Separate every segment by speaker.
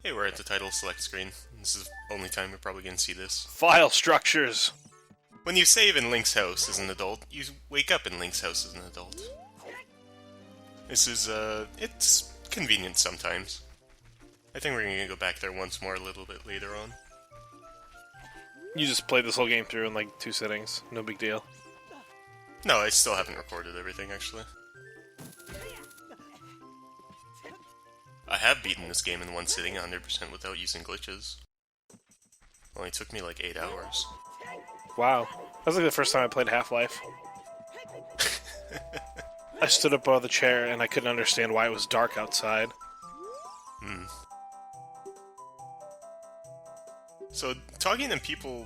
Speaker 1: Hey, we're at the title select screen. This is the only time we're probably going to see this.
Speaker 2: File structures.
Speaker 1: When you save in Link's house as an adult, you wake up in Link's house as an adult. This is, it's convenient sometimes. I think we're going to go back there once more a little bit later on.
Speaker 2: You just played this whole game through in like 2 sittings. No big deal.
Speaker 1: No, I still haven't recorded everything, actually. I have beaten this game in one sitting 100% without using glitches. Only took me like 8 hours.
Speaker 2: Wow. That was like the first time I played Half-Life. I stood up above the chair and I couldn't understand why it was dark outside.
Speaker 1: So, talking to people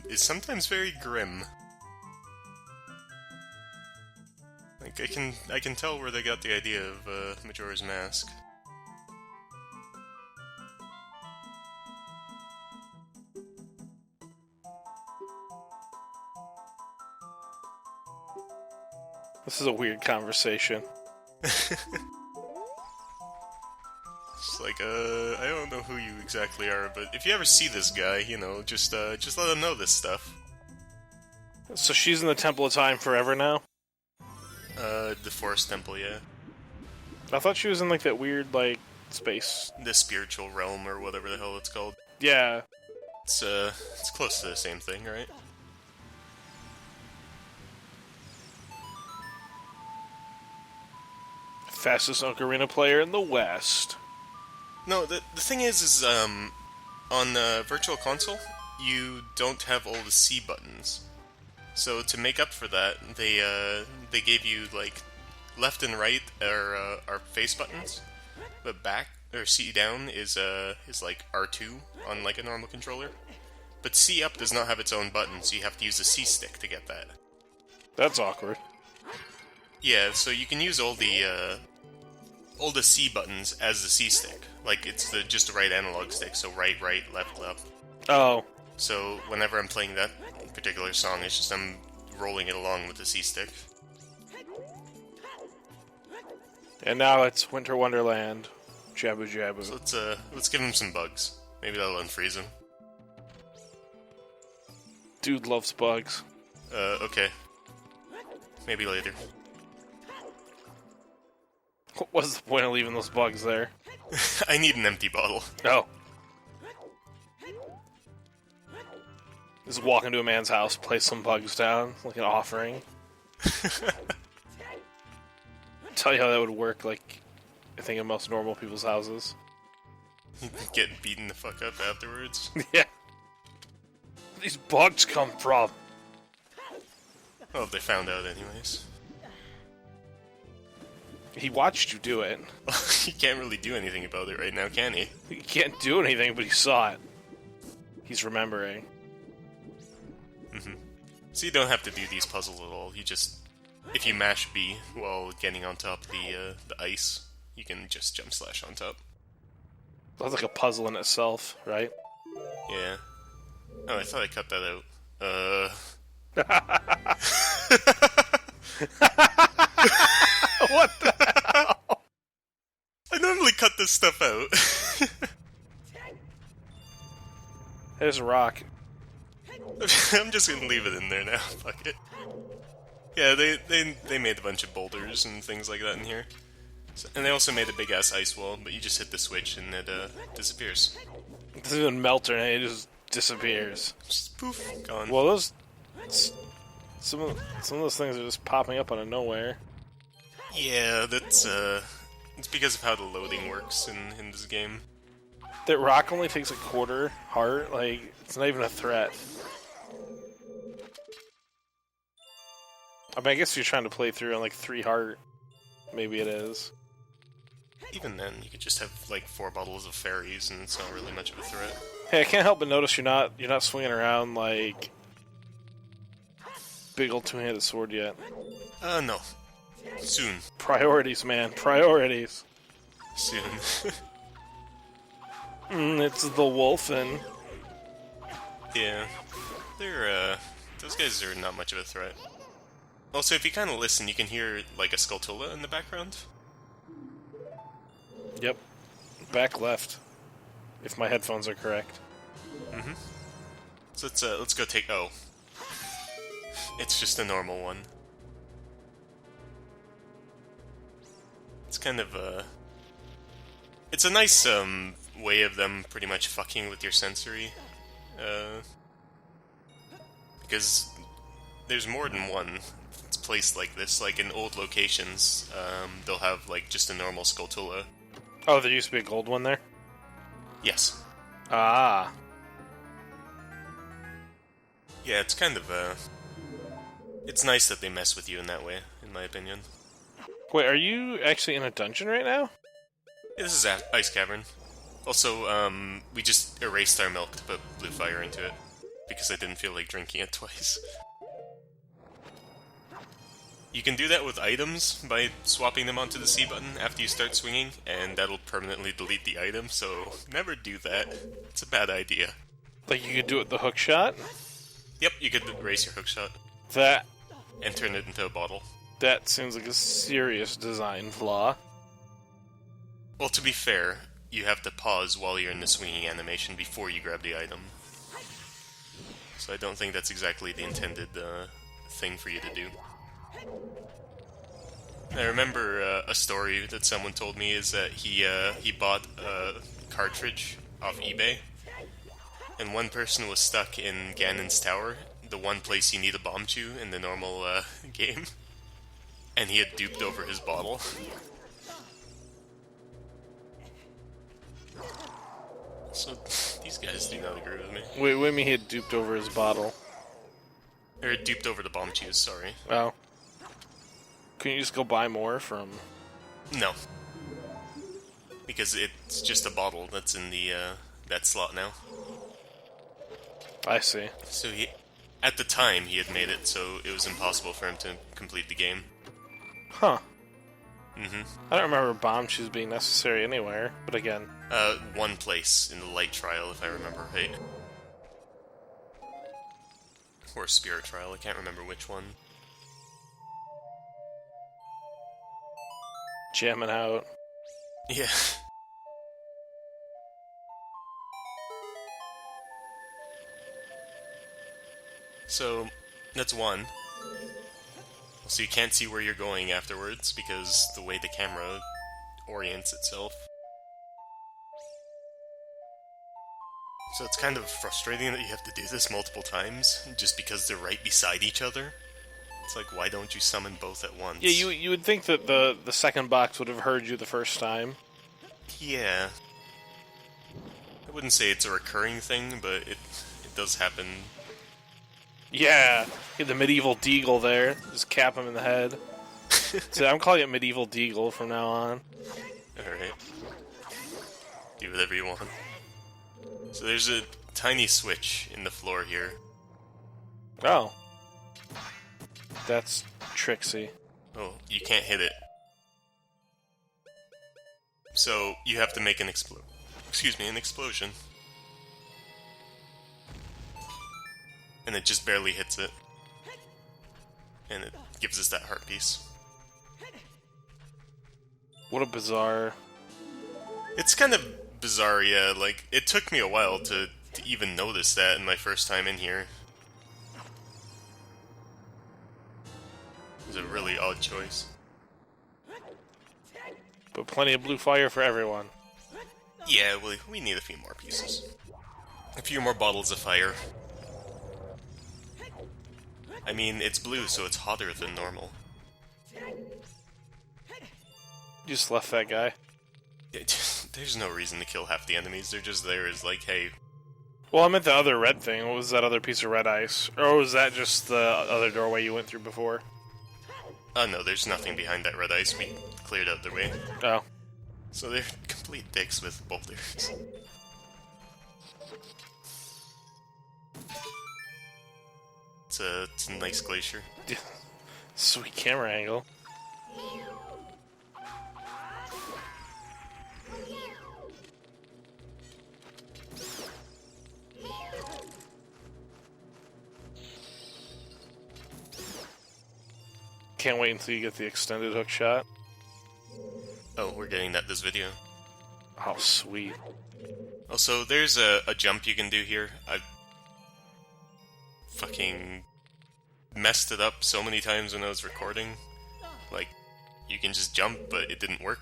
Speaker 1: is sometimes very grim. Like, I can tell where they got the idea of Majora's Mask.
Speaker 2: This is a weird conversation.
Speaker 1: It's like, I don't know who you exactly are, but if you ever see this guy, you know, just let him know this stuff.
Speaker 2: So she's in the Temple of Time forever now?
Speaker 1: The Forest Temple, yeah.
Speaker 2: I thought she was in like that weird, like, space.
Speaker 1: The spiritual realm, or whatever the hell it's called.
Speaker 2: Yeah.
Speaker 1: It's close to the same thing, right?
Speaker 2: Fastest Ocarina player in the West.
Speaker 1: No, the thing is on Virtual Console, you don't have all the C buttons. So to make up for that, they gave you like left and right are face buttons, but back or C down is like R2 on like a normal controller. But C up does not have its own button, so you have to use the C stick to get that.
Speaker 2: That's awkward.
Speaker 1: Yeah, so you can use all the C buttons as the C stick. Like it's just the right analog stick, so right, left, left.
Speaker 2: Oh.
Speaker 1: So whenever I'm playing that particular song, it's just I'm rolling it along with the C stick.
Speaker 2: And now it's Winter Wonderland. Jabu Jabu.
Speaker 1: So let's give him some bugs. Maybe that'll unfreeze him.
Speaker 2: Dude loves bugs.
Speaker 1: Okay. Maybe later.
Speaker 2: What's the point of leaving those bugs there?
Speaker 1: I need an empty bottle.
Speaker 2: Oh. Just walk into a man's house, place some bugs down, like an offering. Tell you how that would work, like, I think in most normal people's houses.
Speaker 1: Get beaten the fuck up afterwards.
Speaker 2: Yeah. Where these bugs come from?
Speaker 1: Well, they found out anyways.
Speaker 2: He watched you do it.
Speaker 1: He can't really do anything about it right now, can he?
Speaker 2: He can't do anything, but he saw it. He's remembering.
Speaker 1: So you don't have to do these puzzles at all. You just, if you mash B while getting on top of the ice, you can just jump slash on top.
Speaker 2: That's like a puzzle in itself, right?
Speaker 1: Yeah. Oh, I thought I cut that out.
Speaker 2: What the hell?
Speaker 1: I normally cut this stuff out.
Speaker 2: There's a rock.
Speaker 1: I'm just gonna leave it in there now. Fuck it. Yeah, they made a bunch of boulders and things like that in here. So, and they also made a big ass ice wall, but you just hit the switch and it disappears.
Speaker 2: It doesn't even melt or anything, it just disappears.
Speaker 1: Just poof, gone.
Speaker 2: Well, those... Some of those things are just popping up out of nowhere.
Speaker 1: Yeah, that's it's because of how the loading works in this game.
Speaker 2: That rock only takes a quarter heart, like, it's not even a threat. I mean, I guess you're trying to play through on, like, 3 heart. Maybe it is.
Speaker 1: Even then, you could just have like 4 bottles of fairies, and it's not really much of a threat.
Speaker 2: Hey, I can't help but notice you're not swinging around, like, big old two-handed sword yet.
Speaker 1: No. Soon.
Speaker 2: Priorities, man. Priorities.
Speaker 1: Soon.
Speaker 2: It's the wolfen.
Speaker 1: Yeah. They're, those guys are not much of a threat. Also, if you kind of listen, you can hear, like, a Skulltula in the background.
Speaker 2: Yep. Back left. if my headphones are correct.
Speaker 1: So let's go take... Oh. It's just a normal one. It's kind of, it's a nice, way of them pretty much fucking with your sensory. Because there's more than one place like this. Like, in old locations, they'll have, like, just a normal Skulltula.
Speaker 2: Oh, there used to be a gold one there?
Speaker 1: Yes.
Speaker 2: Ah.
Speaker 1: Yeah, it's kind of, it's nice that they mess with you in that way, in my opinion.
Speaker 2: Wait, are you actually in a dungeon right now?
Speaker 1: Yeah, this is Ice Cavern. Also, we just erased our milk to put blue fire into it, because I didn't feel like drinking it twice. You can do that with items by swapping them onto the C button after you start swinging, and that'll permanently delete the item, so never do that. It's a bad idea.
Speaker 2: Like you could do it with the hook shot?
Speaker 1: Yep, you could erase your hookshot
Speaker 2: That
Speaker 1: and turn it into a bottle.
Speaker 2: that seems like a serious design flaw.
Speaker 1: Well, to be fair, you have to pause while you're in the swinging animation before you grab the item. So I don't think that's exactly the intended thing for you to do. I remember a story that someone told me is that he bought a cartridge off eBay, and one person was stuck in Ganon's Tower, the one place you need a bomb chew in the normal game, and he had duped over his bottle. So, these guys do not agree with me.
Speaker 2: Wait, what do you mean he had duped over his bottle?
Speaker 1: Or duped over the bomb chews, sorry.
Speaker 2: Oh. Couldn't you just go buy more from...
Speaker 1: No. Because it's just a bottle that's in the, that slot now.
Speaker 2: I see.
Speaker 1: So at the time, he had made it so it was impossible for him to complete the game.
Speaker 2: Huh.
Speaker 1: Mm-hmm.
Speaker 2: I don't remember bomb shoes being necessary anywhere, but again...
Speaker 1: One place in the light trial, if I remember right. Or spirit trial, I can't remember which one.
Speaker 2: Jamming out.
Speaker 1: Yeah. So, that's one. So you can't see where you're going afterwards, because the way the camera orients itself. So it's kind of frustrating that you have to do this multiple times, just because they're right beside each other. It's like, why don't you summon both at once?
Speaker 2: Yeah, you would think that the second box would have heard you the first time.
Speaker 1: Yeah. I wouldn't say it's a recurring thing, but it does happen.
Speaker 2: Yeah, get the medieval deagle there. Just cap him in the head. So I'm calling it medieval deagle from now on.
Speaker 1: Alright. Do whatever you want. So there's a tiny switch in the floor here.
Speaker 2: Oh. That's tricksy.
Speaker 1: Oh, you can't hit it. So you have to make an explosion. And it just barely hits it. And it gives us that heart piece.
Speaker 2: What a bizarre...
Speaker 1: It's kind of bizarre, yeah. Like, it took me a while to even notice that in my first time in here. It was a really odd choice.
Speaker 2: But plenty of blue fire for everyone.
Speaker 1: Yeah, we need a few more pieces. A few more bottles of fire. I mean, it's blue, so it's hotter than normal.
Speaker 2: You just left that guy.
Speaker 1: There's no reason to kill half the enemies. They're just there as like, hey.
Speaker 2: Well, I meant the other red thing. What was that other piece of red ice? Or was that just the other doorway you went through before?
Speaker 1: No, there's nothing behind that red ice. We cleared out the way.
Speaker 2: Oh.
Speaker 1: So they're complete dicks with boulders. It's a nice glacier.
Speaker 2: Sweet camera angle. Can't wait until you get the extended hook shot.
Speaker 1: Oh, we're getting that this video.
Speaker 2: Oh, sweet.
Speaker 1: Also, there's a jump you can do here. I fucking messed it up so many times when I was recording. Like, you can just jump, but it didn't work.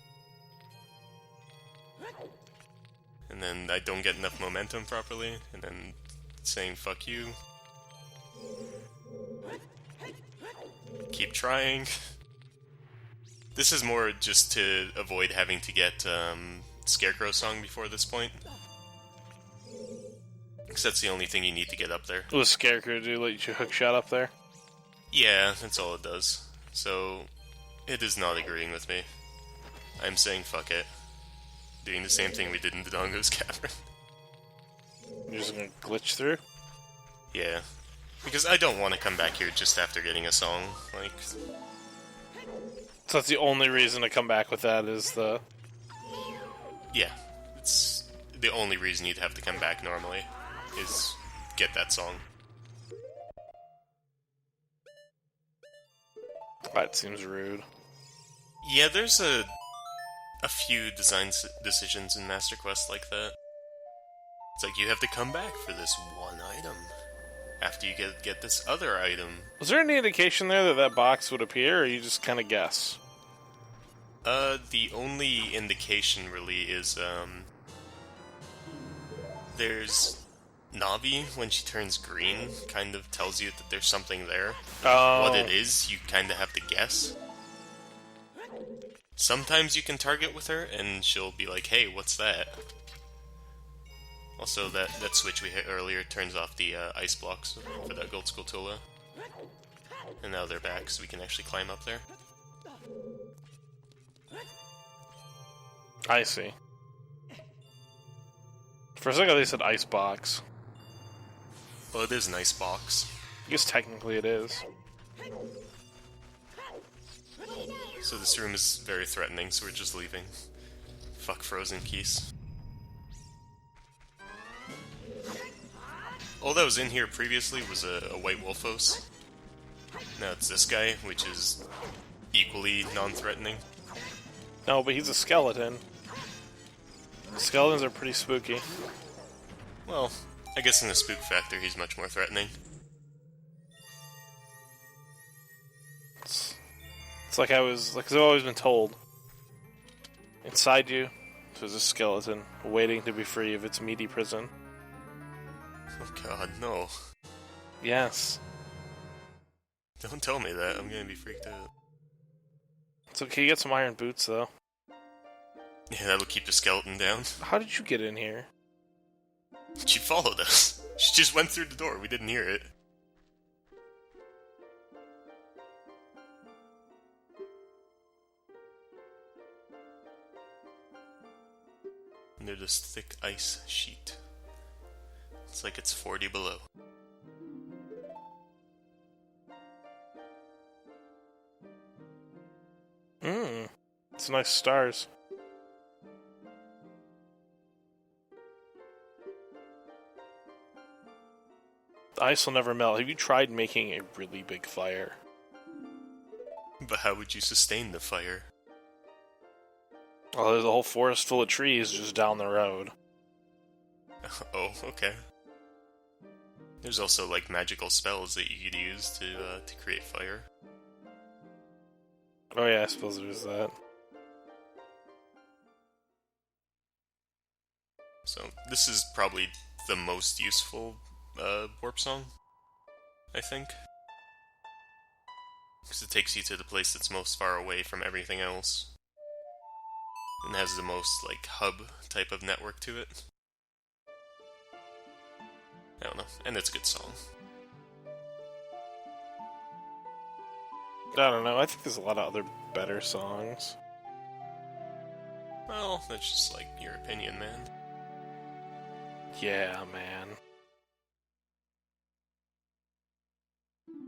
Speaker 1: And then I don't get enough momentum properly, and then saying fuck you. Keep trying. This is more just to avoid having to get Scarecrow Song before this point. Because that's the only thing you need to get up there.
Speaker 2: What does Scarecrow do? Let you hook shot up there?
Speaker 1: Yeah, that's all it does. So, it is not agreeing with me. I'm saying fuck it. Doing the same thing we did in the Dongo's Cavern.
Speaker 2: You're just gonna glitch through?
Speaker 1: Yeah. Because I don't want to come back here just after getting a song. Like,
Speaker 2: So that's the only reason to come back with that is the...
Speaker 1: yeah. It's the only reason you'd have to come back normally, is get that song.
Speaker 2: That seems rude.
Speaker 1: Yeah, there's a few design decisions in Master Quest like that. It's like, you have to come back for this one item after you get this other item.
Speaker 2: Was there any indication there that that box would appear, or you just kind of guess?
Speaker 1: The only indication really is, there's Navi, when she turns green, kind of tells you that there's something there.
Speaker 2: Oh.
Speaker 1: What it is, you kind of have to guess. Sometimes you can target with her, and she'll be like, hey, what's that? Also, that switch we hit earlier turns off the ice blocks for that Gold Skulltula. And now they're back, so we can actually climb up there.
Speaker 2: I see. For a second they said ice box.
Speaker 1: Well, it is an ice box.
Speaker 2: I guess technically it is.
Speaker 1: So this room is very threatening, so we're just leaving. Fuck frozen keys. All that was in here previously was a white Wolfos. Now it's this guy, which is equally non-threatening.
Speaker 2: No, but he's a skeleton. Skeletons are pretty spooky.
Speaker 1: Well, I guess in the spook factor he's much more threatening.
Speaker 2: It's like I've always been told. Inside you, there's a skeleton waiting to be free of its meaty prison.
Speaker 1: Oh god, no.
Speaker 2: Yes.
Speaker 1: Don't tell me that, I'm gonna be freaked out.
Speaker 2: It's okay, you get some iron boots, though.
Speaker 1: Yeah, that'll keep the skeleton down.
Speaker 2: How did you get in here?
Speaker 1: She followed us. She just went through the door, we didn't hear it. Under this thick ice sheet. It's like it's 40 below.
Speaker 2: It's nice stars. The ice will never melt. Have you tried making a really big fire?
Speaker 1: But how would you sustain the fire?
Speaker 2: Well, there's a whole forest full of trees just down the road.
Speaker 1: Oh, okay. There's also, like, magical spells that you could use to create fire.
Speaker 2: Oh yeah, I suppose there's that.
Speaker 1: So, this is probably the most useful warp song, I think. Because it takes you to the place that's most far away from everything else. And has the most, like, hub type of network to it. I don't know, and it's a good song.
Speaker 2: I don't know, I think there's a lot of other better songs.
Speaker 1: Well, that's just, like, your opinion, man.
Speaker 2: Yeah, man.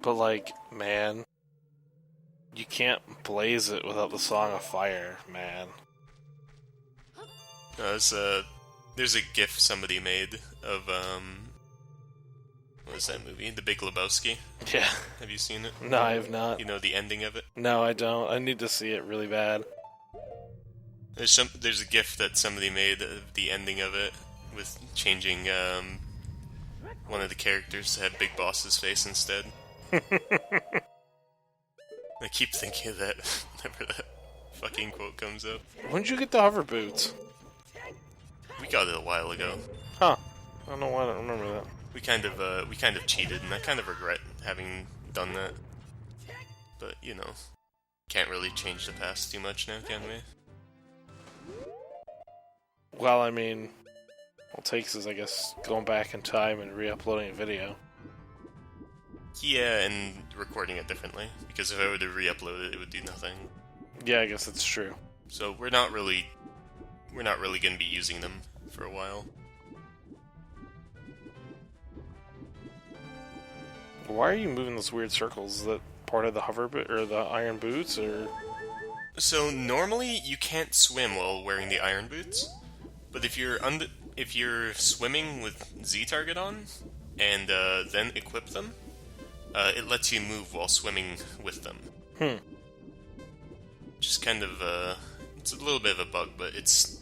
Speaker 2: But, like, man, you can't blaze it without the Song of Fire, man.
Speaker 1: There's a GIF somebody made of, what was that movie? The Big Lebowski?
Speaker 2: Yeah.
Speaker 1: Have you seen it?
Speaker 2: No, I have not.
Speaker 1: You know the ending of it?
Speaker 2: No, I don't. I need to see it really bad.
Speaker 1: There's a GIF that somebody made of the ending of it with changing one of the characters to have Big Boss's face instead. I keep thinking of that whenever that fucking quote comes up.
Speaker 2: When did you get the hover boots?
Speaker 1: We got it a while ago.
Speaker 2: Huh. I don't know why I don't remember that.
Speaker 1: We kind of cheated, and I kind of regret having done that. But you know, can't really change the past too much now, can we?
Speaker 2: Well, I mean, all it takes is, I guess, going back in time and re-uploading a video.
Speaker 1: Yeah, and recording it differently, because if I were to re-upload it, it would do nothing.
Speaker 2: Yeah, I guess that's true.
Speaker 1: So we're not really going to be using them for a while.
Speaker 2: Why are you moving those weird circles? Is that part of the hover boot or the iron boots, or?
Speaker 1: So normally you can't swim while wearing the iron boots, but if you're swimming with Z target on and then equip them, it lets you move while swimming with them. Just kind of it's a little bit of a bug, but it's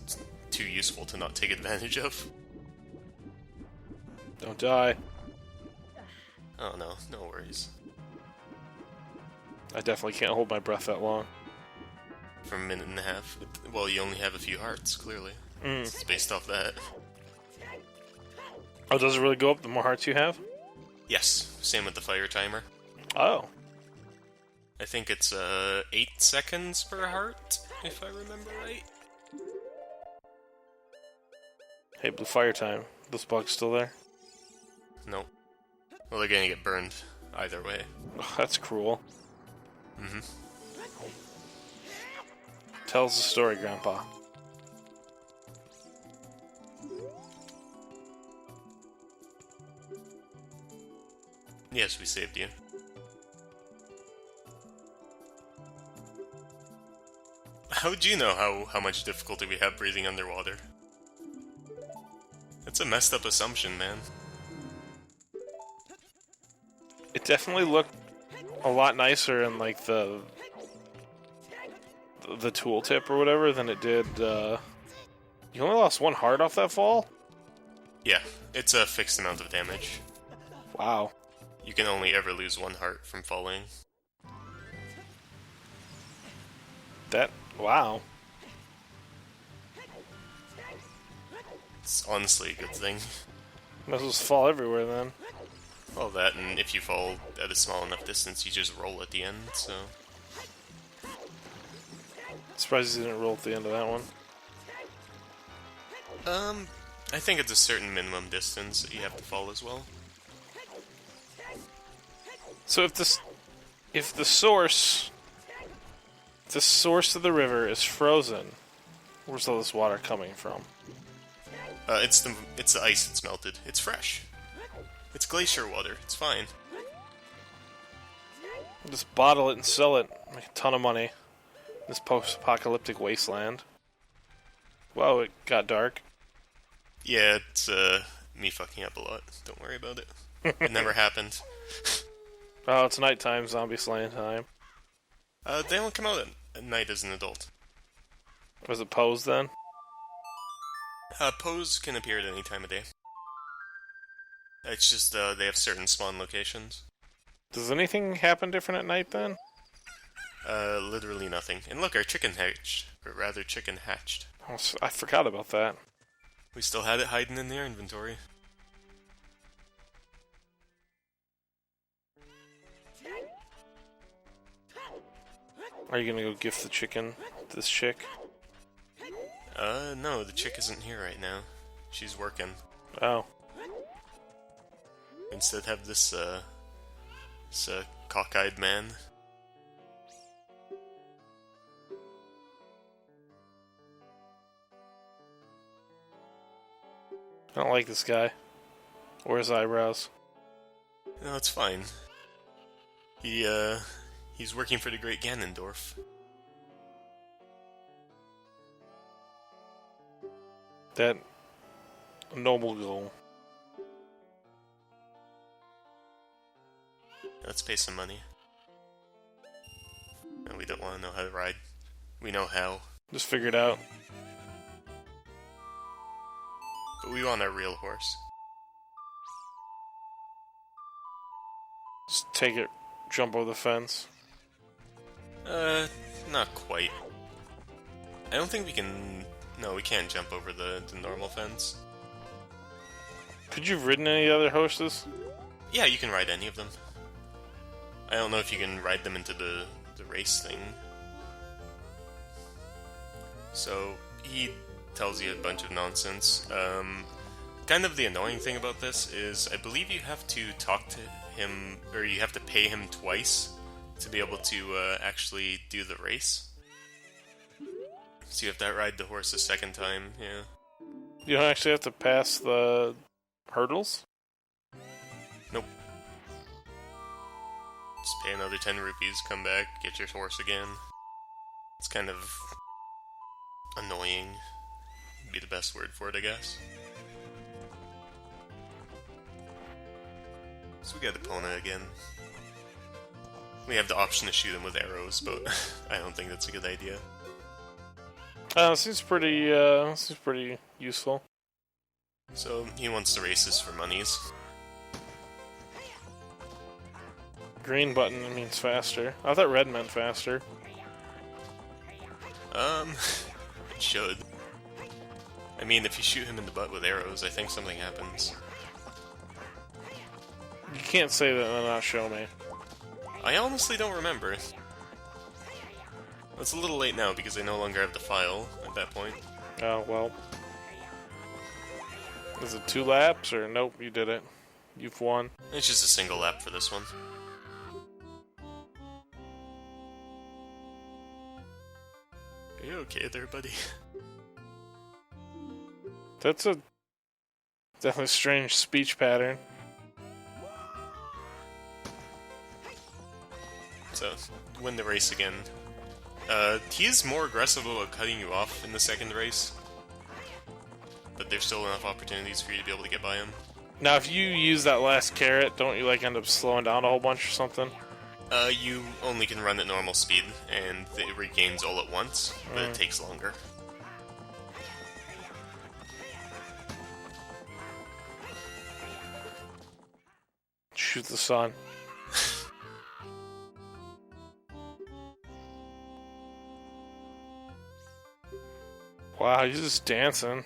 Speaker 1: too useful to not take advantage of.
Speaker 2: Don't die.
Speaker 1: Oh no, no worries.
Speaker 2: I definitely can't hold my breath that long.
Speaker 1: For a minute and a half. Well, you only have a few hearts, clearly.
Speaker 2: Mm.
Speaker 1: It's based off that.
Speaker 2: Oh, does it really go up the more hearts you have?
Speaker 1: Yes, same with the fire timer.
Speaker 2: Oh.
Speaker 1: I think it's 8 seconds per heart, if I remember right.
Speaker 2: Hey, blue fire time. This bug's still there?
Speaker 1: Nope. Well, they're gonna get burned either way.
Speaker 2: Oh, that's cruel.
Speaker 1: Mm-hmm.
Speaker 2: Tell us the story, Grandpa.
Speaker 1: Yes, we saved you. How'd you know how much difficulty we have breathing underwater? That's a messed up assumption, man.
Speaker 2: It definitely looked a lot nicer in, like, the tooltip or whatever than it did, You only lost one heart off that fall?
Speaker 1: Yeah, it's a fixed amount of damage.
Speaker 2: Wow.
Speaker 1: You can only ever lose one heart from falling.
Speaker 2: Wow.
Speaker 1: It's honestly a good thing.
Speaker 2: Might as well just fall everywhere then.
Speaker 1: Well, that, and if you fall at a small enough distance, you just roll at the end, so...
Speaker 2: Surprised you didn't roll at the end of that one.
Speaker 1: I think it's a certain minimum distance that you have to fall as well.
Speaker 2: So if the source of the river is frozen, where's all this water coming from?
Speaker 1: It's the ice that's melted. It's fresh. It's glacier water. It's fine.
Speaker 2: Just bottle it and sell it. Make a ton of money. This post-apocalyptic wasteland. Whoa, it got dark.
Speaker 1: Yeah, it's me fucking up a lot. Don't worry about it. It never happened.
Speaker 2: Oh, it's nighttime, zombie slaying time.
Speaker 1: They only come out at night as an adult.
Speaker 2: Was it posed then?
Speaker 1: Pose can appear at any time of day. It's just they have certain spawn locations.
Speaker 2: Does anything happen different at night then?
Speaker 1: Literally nothing. And look, our chicken hatched. Or rather, chicken hatched.
Speaker 2: Oh, I forgot about that.
Speaker 1: We still had it hiding in their inventory.
Speaker 2: Are you gonna go gift the chicken to this chick?
Speaker 1: No, the chick isn't here right now. She's working.
Speaker 2: Oh.
Speaker 1: Instead have this cockeyed man.
Speaker 2: I don't like this guy. Or his eyebrows.
Speaker 1: No, it's fine. He's working for the great Ganondorf.
Speaker 2: That noble goal.
Speaker 1: Let's pay some money. No, we don't want to know how to ride. We know how.
Speaker 2: Just figure it out.
Speaker 1: But we want our real horse.
Speaker 2: Just take it, jump over the fence.
Speaker 1: Not quite. I don't think we can... No, we can't jump over the normal fence.
Speaker 2: Could you have ridden any other horses?
Speaker 1: Yeah, you can ride any of them. I don't know if you can ride them into the race thing. So, he tells you a bunch of nonsense. Kind of the annoying thing about this is, I believe you have to talk to him, or you have to pay him twice to be able to actually do the race. So you have to ride the horse a second time, yeah.
Speaker 2: You don't actually have to pass the hurdles?
Speaker 1: Nope. Just pay another 10 rupees, come back, get your horse again. It's kind of annoying, would be the best word for it, I guess. So we got Epona again. We have the option to shoot him with arrows, but I don't think that's a good idea.
Speaker 2: Seems pretty useful.
Speaker 1: So he wants the races for monies.
Speaker 2: Green button means faster. I thought red meant faster.
Speaker 1: It should. I mean, if you shoot him in the butt with arrows, I think something happens.
Speaker 2: You can't say that and not show me.
Speaker 1: I honestly don't remember. It's a little late now because I no longer have the file at that point.
Speaker 2: Oh, well. Is it 2 laps, or nope, you did it. You've won.
Speaker 1: It's just a single lap for this one. Are you okay there, buddy?
Speaker 2: That's a definitely strange speech pattern.
Speaker 1: So, win the race again. He is more aggressive about cutting you off in the second race. But there's still enough opportunities for you to be able to get by him.
Speaker 2: Now, if you use that last carrot, don't you, like, end up slowing down a whole bunch or something?
Speaker 1: You only can run at normal speed, and it regains all at once, but it takes longer.
Speaker 2: Shoot the sun. Wow, he's just dancing.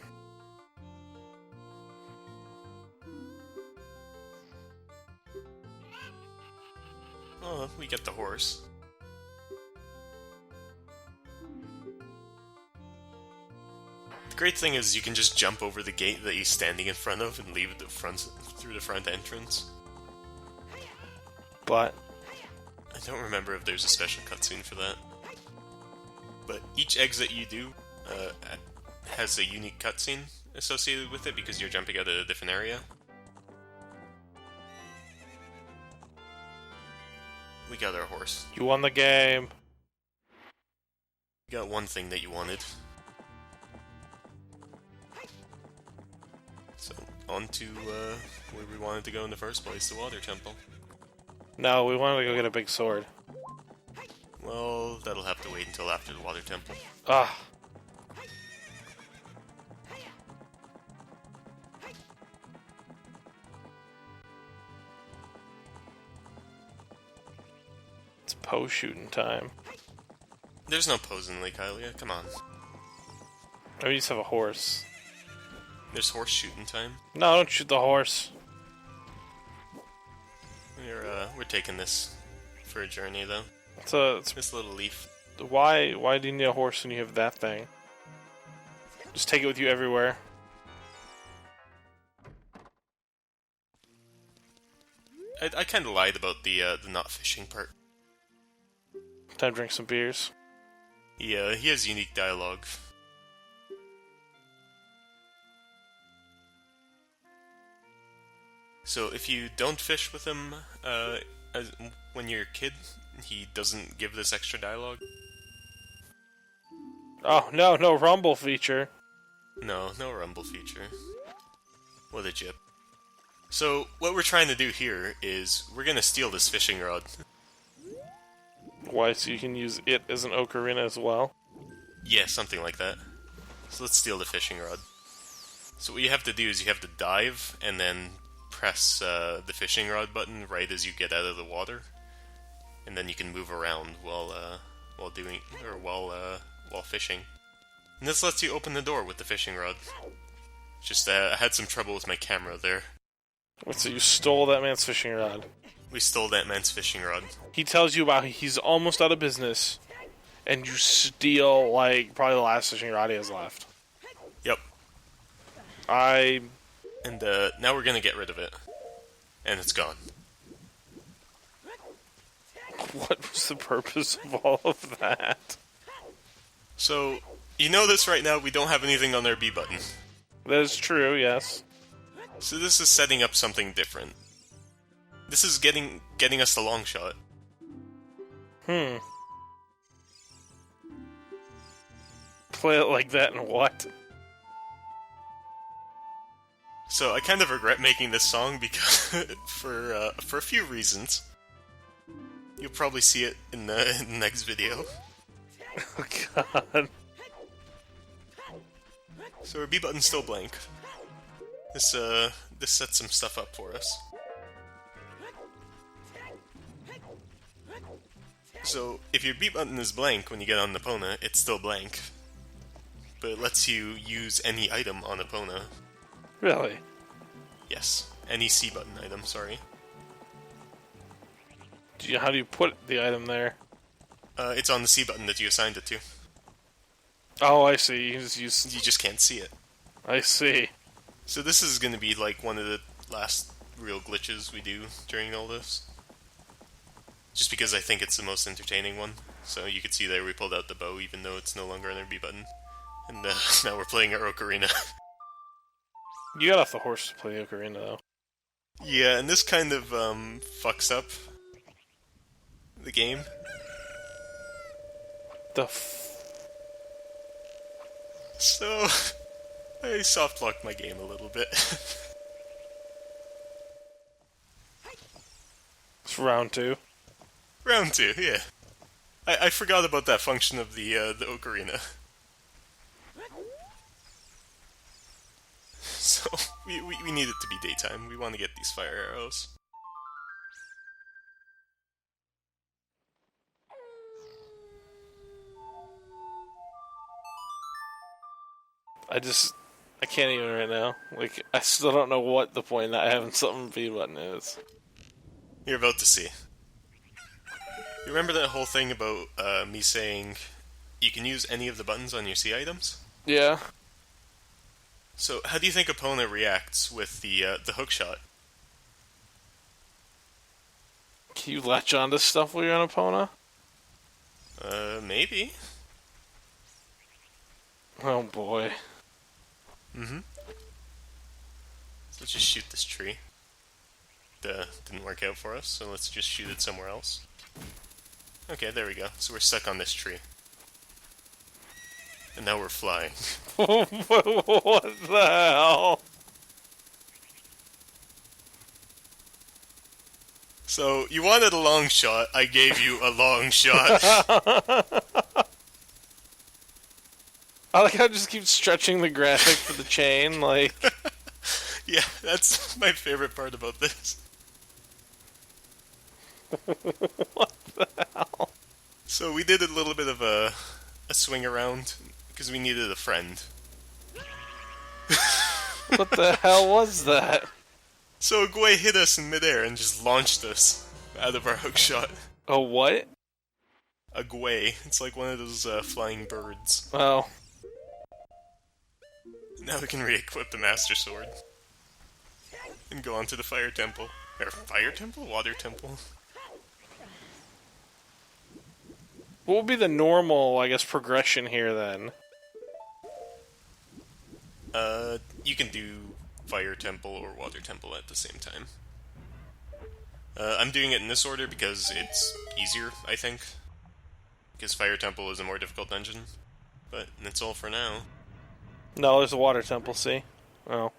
Speaker 1: Oh, we get the horse. The great thing is you can just jump over the gate that he's standing in front of and leave through the front entrance.
Speaker 2: But
Speaker 1: I don't remember if there's a special cutscene for that. But each exit you do has a unique cutscene associated with it because you're jumping out of a different area. We got our horse.
Speaker 2: you won the game.
Speaker 1: We got one thing that you wanted. So, on to where we wanted to go in the first place, the Water Temple.
Speaker 2: No, we wanted to go get a big sword.
Speaker 1: Well, that'll have to wait until after the Water Temple.
Speaker 2: Ah. It's Poe shooting time.
Speaker 1: There's no pose in Lake Hylia, come on.
Speaker 2: Oh, you just have a horse.
Speaker 1: There's horse shooting time.
Speaker 2: No, don't shoot the horse.
Speaker 1: We're taking this for a journey, though.
Speaker 2: It's
Speaker 1: This little leaf.
Speaker 2: why do you need a horse when you have that thing? Just take it with you everywhere.
Speaker 1: I kind of lied about the not fishing part.
Speaker 2: Time to drink some beers.
Speaker 1: He has unique dialogue. So if you don't fish with him when you're a kid, he doesn't give this extra dialogue.
Speaker 2: Oh, no rumble feature.
Speaker 1: No rumble feature. What a jip. So what we're trying to do here is we're gonna steal this fishing rod.
Speaker 2: Why, so you can use it as an ocarina as well?
Speaker 1: Yeah, something like that. So let's steal the fishing rod. So what you have to do is you have to dive and then press the fishing rod button right as you get out of the water, and then you can move around while doing or while fishing. And this lets you open the door with the fishing rod. Just I had some trouble with my camera there.
Speaker 2: So you stole that man's fishing rod.
Speaker 1: We stole that man's fishing rod.
Speaker 2: He tells you about he's almost out of business, and you steal, like, probably the last fishing rod he has left.
Speaker 1: Yep. And now we're gonna get rid of it. And it's gone.
Speaker 2: What was the purpose of all of that?
Speaker 1: So, you notice right now we don't have anything on our B button.
Speaker 2: That is true, yes.
Speaker 1: So this is setting up something different. This is getting us the long shot.
Speaker 2: Play it like that and what?
Speaker 1: So I kind of regret making this song because for a few reasons. You'll probably see it in the next video.
Speaker 2: Oh god.
Speaker 1: So our B button's still blank. This sets some stuff up for us. So if your B button is blank when you get on Epona, it's still blank. But it lets you use any item on Epona.
Speaker 2: Really?
Speaker 1: Yes, any C button item, sorry.
Speaker 2: How do you put the item there?
Speaker 1: It's on the C button that you assigned it to.
Speaker 2: Oh, I see. You
Speaker 1: just can't see it.
Speaker 2: I see.
Speaker 1: So this is going to be like one of the last real glitches we do during all this. Just because I think it's the most entertaining one. So you can see there we pulled out the bow even though it's no longer on our B button. And now we're playing our Ocarina.
Speaker 2: You got off the horse to play Ocarina, though.
Speaker 1: Yeah, and this kind of fucks up the game. So, I soft-locked my game a little bit.
Speaker 2: It's round 2.
Speaker 1: Round 2, yeah. I forgot about that function of the Ocarina. So, we need it to be daytime. We want to get these fire arrows.
Speaker 2: I can't even right now. Like, I still don't know what the point of not having something B button is.
Speaker 1: You're about to see. You remember that whole thing about me saying you can use any of the buttons on your C items?
Speaker 2: Yeah.
Speaker 1: So, how do you think Epona reacts with the hookshot?
Speaker 2: Can you latch onto stuff while you're on Epona?
Speaker 1: Maybe.
Speaker 2: Oh boy.
Speaker 1: Mm-hmm. So let's just shoot this tree. Didn't work out for us, so let's just shoot it somewhere else. Okay, there we go. So we're stuck on this tree. And now we're flying.
Speaker 2: What the hell?
Speaker 1: So, you wanted a long shot, I gave you a long shot.
Speaker 2: I like how it just keeps stretching the graphic for the chain, like...
Speaker 1: Yeah, that's my favorite part about this.
Speaker 2: What the hell?
Speaker 1: So we did a little bit of a swing around, because we needed a friend.
Speaker 2: What the hell was that?
Speaker 1: So Gwei hit us in midair and just launched us out of our hookshot.
Speaker 2: A what?
Speaker 1: A Gwei. It's like one of those flying birds.
Speaker 2: Oh.
Speaker 1: Now we can re-equip the Master Sword. And go on to the Fire Temple. Or Fire Temple? Water Temple?
Speaker 2: What would be the normal, I guess, progression here, then?
Speaker 1: You can do Fire Temple or Water Temple at the same time. I'm doing it in this order because it's easier, I think. Because Fire Temple is a more difficult dungeon. But that's all for now.
Speaker 2: No, there's a Water Temple, see? Oh.